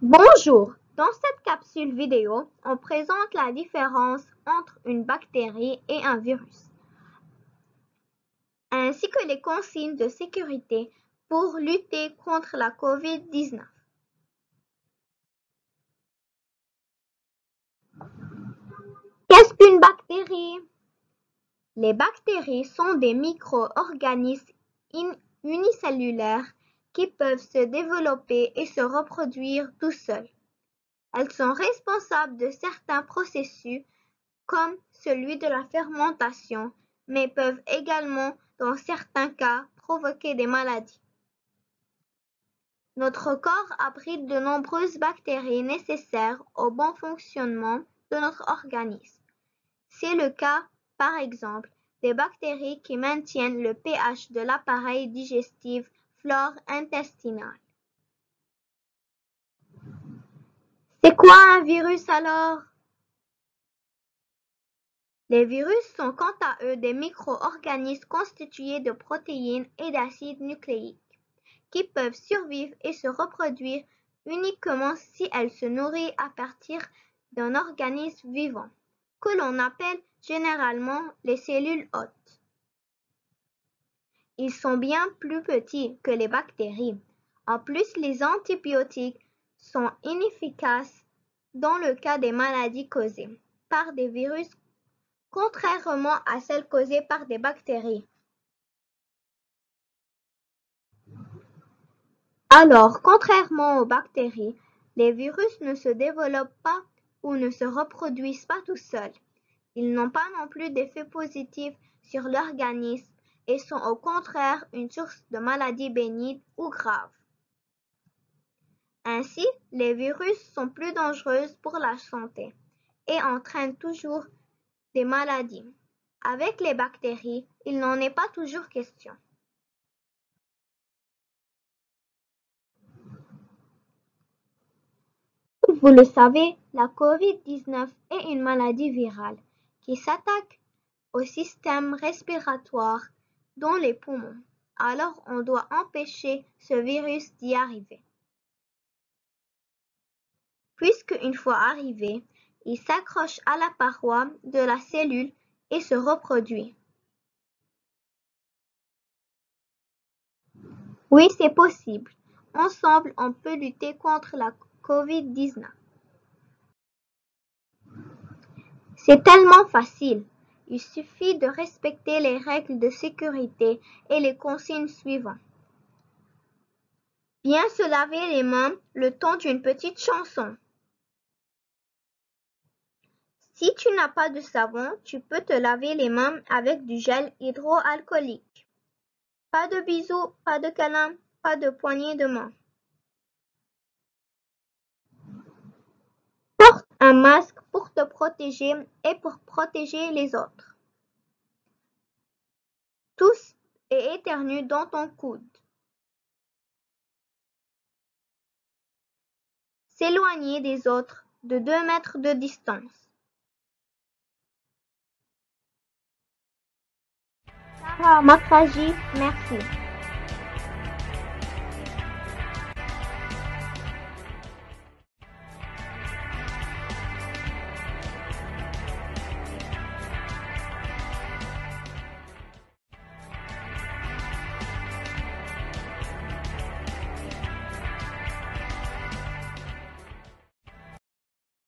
Bonjour, dans cette capsule vidéo, on présente la différence entre une bactérie et un virus, ainsi que les consignes de sécurité pour lutter contre la COVID-19. Qu'est-ce qu'une bactérie? Les bactéries sont des micro-organismes unicellulaires qui peuvent se développer et se reproduire tout seuls. Elles sont responsables de certains processus comme celui de la fermentation, mais peuvent également, dans certains cas, provoquer des maladies. Notre corps abrite de nombreuses bactéries nécessaires au bon fonctionnement de notre organisme. C'est le cas, par exemple, des bactéries qui maintiennent le pH de l'appareil digestif, flore intestinale. C'est quoi un virus alors? Les virus sont quant à eux des micro-organismes constitués de protéines et d'acides nucléiques, qui peuvent survivre et se reproduire uniquement si elles se nourrissent à partir d'un organisme vivant, que l'on appelle généralement les cellules hôtes. Ils sont bien plus petits que les bactéries. En plus, les antibiotiques sont inefficaces dans le cas des maladies causées par des virus, contrairement à celles causées par des bactéries. Alors, contrairement aux bactéries, les virus ne se développent pas ou ne se reproduisent pas tout seuls. Ils n'ont pas non plus d'effet positif sur l'organisme et sont au contraire une source de maladies bénignes ou graves. Ainsi, les virus sont plus dangereux pour la santé et entraînent toujours des maladies. Avec les bactéries, il n'en est pas toujours question. Vous le savez, la COVID-19 est une maladie virale qui s'attaque au système respiratoire, dont les poumons. Alors on doit empêcher ce virus d'y arriver. Puisque une fois arrivé, il s'accroche à la paroi de la cellule et se reproduit. Oui, c'est possible. Ensemble, on peut lutter contre la COVID-19. C'est tellement facile. Il suffit de respecter les règles de sécurité et les consignes suivantes. Bien se laver les mains le temps d'une petite chanson. Si tu n'as pas de savon, tu peux te laver les mains avec du gel hydroalcoolique. Pas de bisous, pas de câlins, pas de poignées de main. Porte un masque pour te protéger et pour protéger les autres. Tousse et éternue dans ton coude. S'éloigner des autres de 2 mètres de distance. Sarah Makraji, merci.